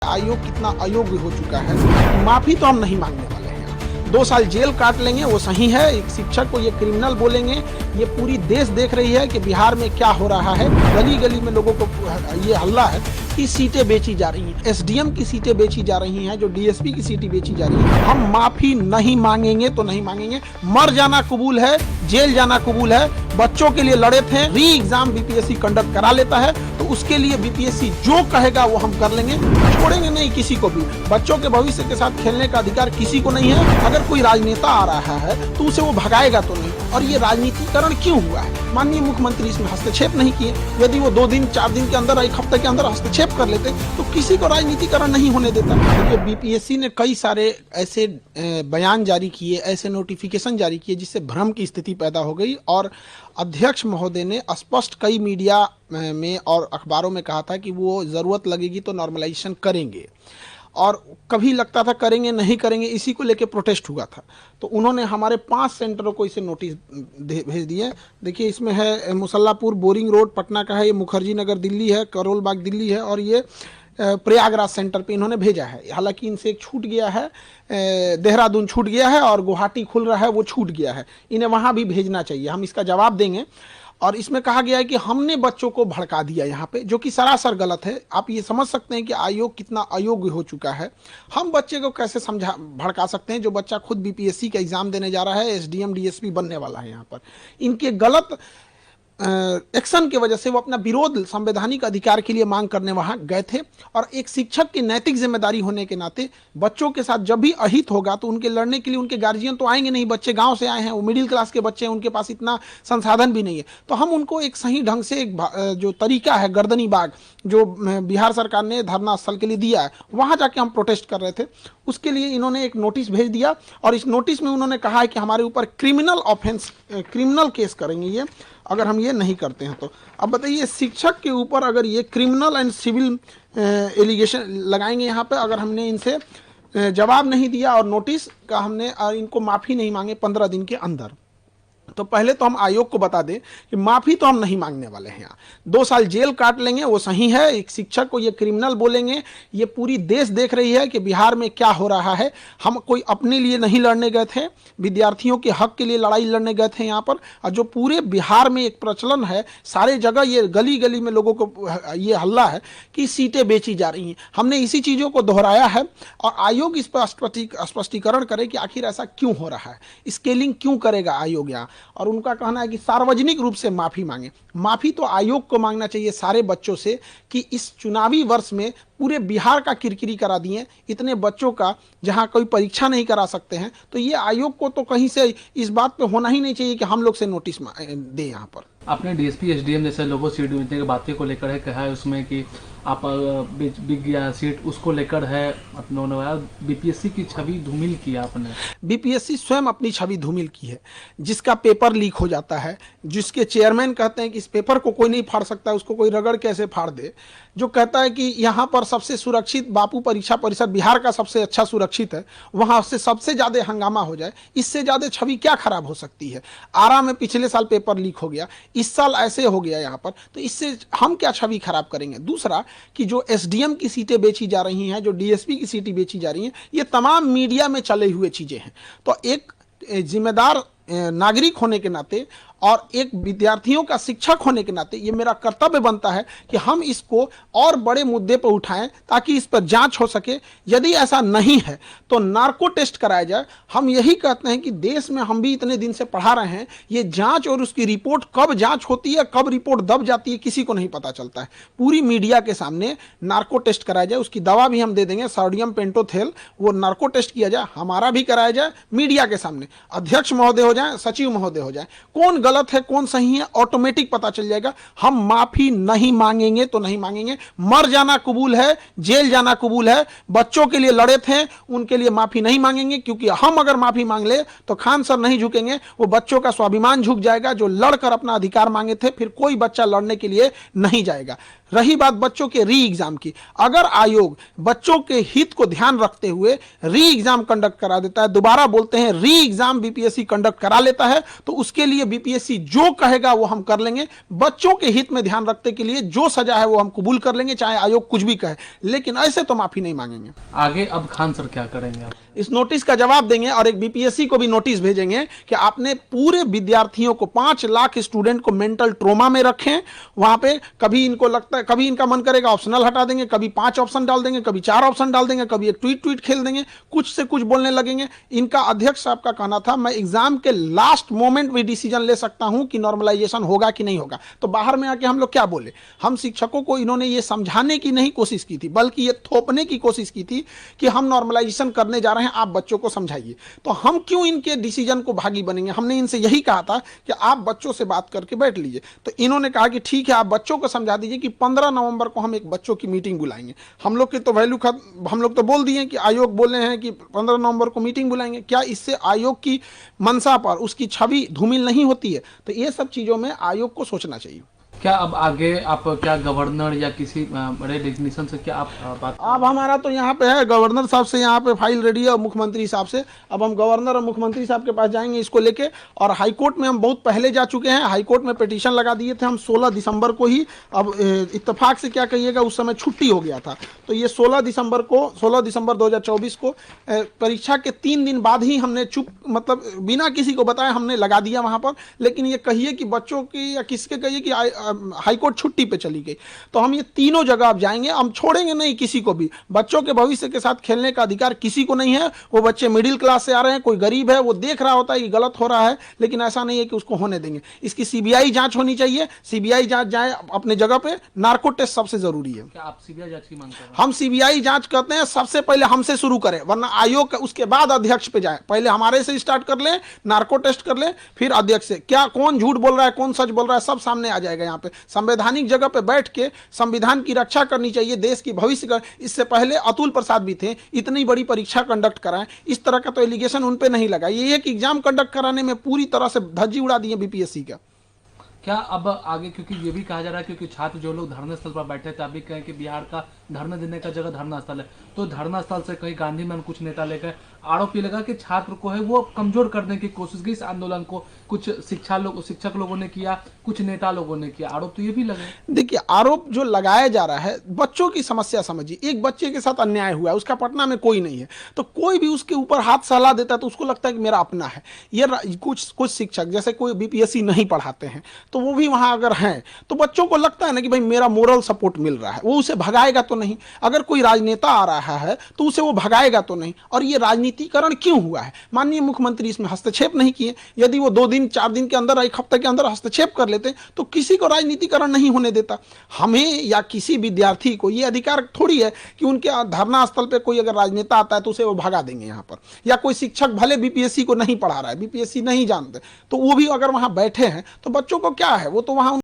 आयोग कितना अयोग्य हो चुका है। माफी तो हम नहीं मांगने वाले हैं। 2 साल जेल काट लेंगे वो सही है। एक शिक्षक को ये क्रिमिनल बोलेंगे। ये पूरी देश देख रही है कि बिहार में क्या हो रहा है। गली गली में लोगों को ये हल्ला है कि सीटें बेची जा रही हैं, एसडीएम की सीटें बेची जा रही हैं, जो डीएसपी की सीटें बेची जा रही हैं। हम माफी नहीं मांगेंगे तो नहीं मांगेंगे। मर जाना कबूल है, जेल जाना कबूल है। बच्चों के लिए लड़े थे, री एग्जाम बीपीएससी कंडक्ट करा लेता है तो उसके लिए बीपीएससी जो कहेगा वो हम कर लेंगे, छोड़ेंगे नहीं किसी को भी। बच्चों के भविष्य के साथ खेलने का अधिकार किसी को नहीं है। अगर कोई राजनेता आ रहा है तो उसे वो भगाएगा तो नहीं। और ये राजनीतिकरण क्यों हुआ है? माननीय मुख्यमंत्री इसमें हस्तक्षेप नहीं किए। यदि वो 2 दिन 4 दिन के अंदर, 1 हफ्ते के अंदर हस्तक्षेप कर लेते तो किसी को राजनीतिकरण नहीं होने देता। देखिए, बीपीएससी ने कई सारे ऐसे बयान जारी किए, ऐसे नोटिफिकेशन जारी किए जिससे भ्रम की स्थिति पैदा हो गई। और अध्यक्ष महोदय ने स्पष्ट कई मीडिया में और अखबारों में कहा था कि वो ज़रूरत लगेगी तो नॉर्मलाइजेशन करेंगे, और कभी लगता था करेंगे नहीं करेंगे। इसी को लेके प्रोटेस्ट हुआ था। तो उन्होंने हमारे 5 सेंटरों को इसे नोटिस भेज दिए। देखिए, इसमें है मुसल्लापुर बोरिंग रोड पटना का है, ये मुखर्जी नगर दिल्ली है, करोल बाग दिल्ली है, और ये प्रयागराज सेंटर पे इन्होंने भेजा है। हालांकि इनसे एक छूट गया है, देहरादून छूट गया है और गुवाहाटी खुल रहा है, वो छूट गया है। इन्हें वहाँ भी भेजना चाहिए, हम इसका जवाब देंगे। और इसमें कहा गया है कि हमने बच्चों को भड़का दिया यहाँ पे, जो कि सरासर गलत है। आप ये समझ सकते हैं कि आयोग कितना अयोग्य हो चुका है। हम बच्चे को कैसे भड़का सकते हैं जो बच्चा खुद बीपीएससी का एग्जाम देने जा रहा है, एसडीएम डीएसपी बनने वाला है। यहाँ पर इनके गलत एक्शन की वजह से वो अपना विरोध संवैधानिक अधिकार के लिए मांग करने वहां गए थे। और एक शिक्षक की नैतिक जिम्मेदारी होने के नाते बच्चों के साथ जब भी अहित होगा तो उनके लड़ने के लिए उनके गार्जियन तो आएंगे नहीं। बच्चे गांव से आए हैं, वो मिडिल क्लास के बच्चे हैं, उनके पास इतना संसाधन भी नहीं है। तो हम उनको एक सही ढंग से एक जो तरीका है, गर्दनी बाग जो बिहार सरकार ने धरना स्थल के लिए दिया है, वहां जाके हम प्रोटेस्ट कर रहे थे। उसके लिए इन्होंने एक नोटिस भेज दिया और इस नोटिस में उन्होंने कहा है कि हमारे ऊपर क्रिमिनल ऑफेंस, क्रिमिनल केस करेंगे ये, अगर हम ये नहीं करते हैं तो। अब बताइए, शिक्षक के ऊपर अगर ये क्रिमिनल एंड सिविल एलिगेशन लगाएंगे यहाँ पे, अगर हमने इनसे जवाब नहीं दिया और नोटिस का हमने इनको माफ़ी नहीं मांगे 15 दिन के अंदर, तो पहले तो हम आयोग को बता दें कि माफी तो हम नहीं मांगने वाले हैं। 2 साल जेल काट लेंगे वो सही है। एक शिक्षक को ये क्रिमिनल बोलेंगे। ये पूरी देश देख रही है कि बिहार में क्या हो रहा है। हम कोई अपने लिए नहीं लड़ने गए थे, विद्यार्थियों के हक के लिए लड़ाई लड़ने गए थे यहाँ पर। और जो पूरे बिहार में एक प्रचलन है, सारे जगह ये गली गली में लोगों को ये हल्ला है कि सीटें बेची जा रही हैं। हमने इसी चीज़ों को दोहराया है और आयोग इस पर स्पष्टीकरण करे कि आखिर ऐसा क्यों हो रहा है, स्केलिंग क्यों करेगा आयोग यहाँ। और उनका कहना है कि सार्वजनिक रूप से माफी मांगे। माफी तो आयोग को मांगना चाहिए सारे बच्चों से कि इस चुनावी वर्ष में पूरे बिहार का किरकिरी करा दिए, इतने बच्चों का, जहां कोई परीक्षा नहीं करा सकते हैं। तो ये आयोग को तो कहीं से इस बात पे होना ही नहीं चाहिए कि हम लोग से नोटिस दे। यहाँ पर आपने डीएसपी एसडीएम जैसे लोगों सीट मिलने की बातें को लेकर है कहा है उसमें कि आप बिक गया सीट, उसको लेकर है अपना बीपीएससी की छवि धूमिल की आपने। बीपीएससी स्वयं अपनी छवि धूमिल की है। जिसका पेपर लीक हो जाता है, जिसके चेयरमैन कहते हैं कि इस पेपर को कोई नहीं फाड़ सकता, उसको कोई रगड़ कैसे फाड़ दे, जो कहता है कि यहाँ पर सबसे सुरक्षित बापू परीक्षा परिषद बिहार का सबसे अच्छा सुरक्षित है, वहाँ से सबसे ज़्यादा हंगामा हो जाए, इससे ज़्यादा छवि क्या खराब हो सकती है। आरा में पिछले साल पेपर लीक हो गया, इस साल ऐसे हो गया यहाँ पर, तो इससे हम क्या छवि खराब करेंगे। दूसरा कि जो एसडीएम की सीटें बेची जा रही हैं, जो डीएसपी की सीटें बेची जा रही हैं, ये तमाम मीडिया में चले हुए चीज़ें हैं। तो एक जिम्मेदार नागरिक होने के नाते और एक विद्यार्थियों का शिक्षक होने के नाते ये मेरा कर्तव्य बनता है कि हम इसको और बड़े मुद्दे पर उठाएं ताकि इस पर जांच हो सके। यदि ऐसा नहीं है तो नार्को टेस्ट कराया जाए। हम यही कहते हैं कि देश में हम भी इतने दिन से पढ़ा रहे हैं, ये जांच और उसकी रिपोर्ट कब जांच होती है, कब रिपोर्ट दब जाती है, किसी को नहीं पता चलता है। पूरी मीडिया के सामने नार्को टेस्ट कराया जाए, उसकी दवा भी हम दे देंगे, सोडियम पेंटोथेल, वो नार्को टेस्ट किया जाए, हमारा भी कराया जाए मीडिया के सामने। अध्यक्ष महोदय हो जाए, सचिव महोदय हो जाए, कौन गलत है कौन सही है ऑटोमेटिक पता चल जाएगा। हम माफी नहीं मांगेंगे तो नहीं मांगेंगे। मर जाना कबूल है, जेल जाना कबूल है। बच्चों के लिए लड़े थे, उनके लिए माफी नहीं मांगेंगे, क्योंकि हम अगर माफी मांग ले तो खान सर नहीं झुकेंगे, वो बच्चों का स्वाभिमान झुक जाएगा जो लड़कर अपना अधिकार मांगे थे। फिर कोई बच्चा लड़ने के लिए नहीं जाएगा। रही बात बच्चों के री एग्जाम की, अगर आयोग बच्चों के हित को ध्यान रखते हुए री एग्जाम कंडक्ट करा देता है, दोबारा बोलते हैं री एग्जाम बीपीएससी कंडक्ट करा लेता है, तो उसके लिए बीपीएससी जो कहेगा वो हम कर लेंगे। बच्चों के हित में ध्यान रखने के लिए जो सजा है वो हम कबूल कर लेंगे, चाहे आयोग कुछ भी कहे, लेकिन ऐसे तो माफी नहीं मांगेंगे। आगे अब खान सर क्या करेंगे आप? इस नोटिस का जवाब देंगे और एक बीपीएससी को भी नोटिस भेजेंगे कि आपने पूरे विद्यार्थियों को 5 लाख स्टूडेंट को मेंटल ट्रोमा में रखें। वहां पे कभी इनको लगता है, कभी इनका मन करेगा ऑप्शनल हटा देंगे, कभी 5 ऑप्शन डाल देंगे, कभी 4 ऑप्शन डाल देंगे, कभी एक ट्वीट खेल देंगे, कुछ से कुछ बोलने लगेंगे। इनका अध्यक्ष साहब का कहना था मैं एग्जाम के लास्ट मोमेंट भी डिसीजन ले सकता हूं कि नॉर्मलाइजेशन होगा कि नहीं होगा। तो बाहर में आके हम लोग क्या बोले? हम शिक्षकों को इन्होंने ये समझाने की नहीं कोशिश की थी, बल्कि ये थोपने की कोशिश की थी कि हम नॉर्मलाइजेशन करने जा रहे हैं, आप बच्चों को समझाइए। तो हम क्यों इनके डिसीजन को भागी बनेंगे? हमने इनसे यही कहा था कि आप बच्चों से बात करके बैठ लीजिए। तो इन्होंने कहा कि ठीक है, आप बच्चों को समझा दीजिए कि 15 नवंबर को हम एक बच्चों की मीटिंग बुलाएंगे। हम लोग की तो वैल्यू हम लोग तो बोल दिए कि आयोग बोले हैं कि 15 नवंबर को मीटिंग बुलाएंगे। क्या इससे आयोग की मंशा पर, उसकी छवि धूमिल नहीं होती है? तो ये सब चीजों में आयोग को सोचना चाहिए। क्या अब आगे आप क्या गवर्नर या किसी बड़े डिग्निशन से क्या आप बात? अब हमारा तो यहाँ पे है, गवर्नर साहब से यहाँ पे फाइल रेडी है और मुख्यमंत्री साहब से। अब हम गवर्नर और मुख्यमंत्री साहब के पास जाएंगे इसको लेके, और हाईकोर्ट में हम बहुत पहले जा चुके हैं। हाईकोर्ट में पिटीशन लगा दिए थे हम 16 दिसंबर को ही। अब इत्तेफाक से क्या कहिएगा, उस समय छुट्टी हो गया था, तो ये 16 दिसंबर 2024 को परीक्षा के 3 दिन बाद ही हमने मतलब बिना किसी को बताए हमने लगा दिया वहाँ पर। लेकिन ये कहिए कि बच्चों की या किसके कहिए कि हाईकोर्ट छुट्टी पे चली गई। तो हम ये तीनों जगह अब जाएंगे, हम छोड़ेंगे नहीं किसी को भी। बच्चों के भविष्य के साथ खेलने का अधिकार किसी को नहीं है। वो बच्चे मिडिल क्लास से आ रहे हैं, कोई गरीब है, वो देख रहा होता है कि गलत हो रहा है, लेकिन ऐसा नहीं है कि उसको होने देंगे। इसकी सीबीआई जांच होनी चाहिए, सीबीआई जांच जाए अपने जगह पे। नार्को टेस्ट सबसे जरूरी है। क्या आप सीबीआई जांच की मांग कर रहे हैं? हम सीबीआई जांच करते हैं, सबसे पहले हमसे शुरू करें, वरना आयोग उसके बाद अध्यक्ष पे जाए। पहले हमारे से स्टार्ट कर ले, नार्को टेस्ट कर ले, फिर अध्यक्ष से। क्या कौन झूठ बोल रहा है, कौन सच बोल रहा है, सब सामने आ जाएगा। यहाँ पे संवैधानिक जगह पे बैठ के संविधान की रक्षा करनी चाहिए, देश की भविष्य का। इससे पहले अतुल प्रसाद भी थे, इतनी बड़ी परीक्षा कंडक्ट कराएं, इस तरह का तो एलिगेशन उन पे नहीं लगा। ये एक एग्जाम कंडक्ट कराने में पूरी तरह से धज्जी उड़ा दी है बीपीएससी का। क्या अब आगे, क्योंकि ये भी कहा जा रहा है क्योंकि छात्र जो लोग धरने स्थल पर बैठे थे, अभी कहें कि बिहार का धरना देने का जगह धरना स्थल है, तो धरना स्थल से कहीं गांधी मैदान कुछ नेता लेकर आरोप ये लगा कि छात्र को है वो कमजोर करने की कोशिश की इस आंदोलन को। कुछ शिक्षक लोगों ने किया, कुछ नेता लोगों ने किया, आरोप तो ये भी लगे। देखिए, आरोप जो लगाया जा रहा है, बच्चों की समस्या समझिए। एक बच्चे के साथ अन्याय हुआ है, उसका पटना में कोई नहीं है, तो कोई भी उसके ऊपर हाथ सलाह देता है तो उसको लगता है कि मेरा अपना है। ये कुछ शिक्षक जैसे कोई बीपीएससी नहीं पढ़ाते हैं, तो वो भी वहां अगर हैं तो बच्चों को लगता है ना कि भाई मेरा मोरल सपोर्ट मिल रहा है, वो उसे भगाएगा तो नहीं। अगर कोई राजनेता आ रहा है तो उसे वो भगाएगा तो नहीं। और ये राजनीतिकरण क्यों हुआ है? माननीय मुख्यमंत्री इसमें हस्तक्षेप नहीं किए। यदि वो 2 दिन 4 दिन के अंदर, 1 हफ्ते के अंदर हस्तक्षेप कर लेते तो किसी को राजनीतिकरण नहीं होने देता। हमें या किसी विद्यार्थी को ये अधिकार थोड़ी है कि उनके धरना स्थल पर कोई अगर राजनेता आता है तो उसे वो भगा देंगे यहाँ पर। या कोई शिक्षक भले बीपीएससी को नहीं पढ़ा रहा है, बीपीएससी नहीं जानते, तो वो भी अगर वहां बैठे हैं तो बच्चों को क्या है, वो तो वहां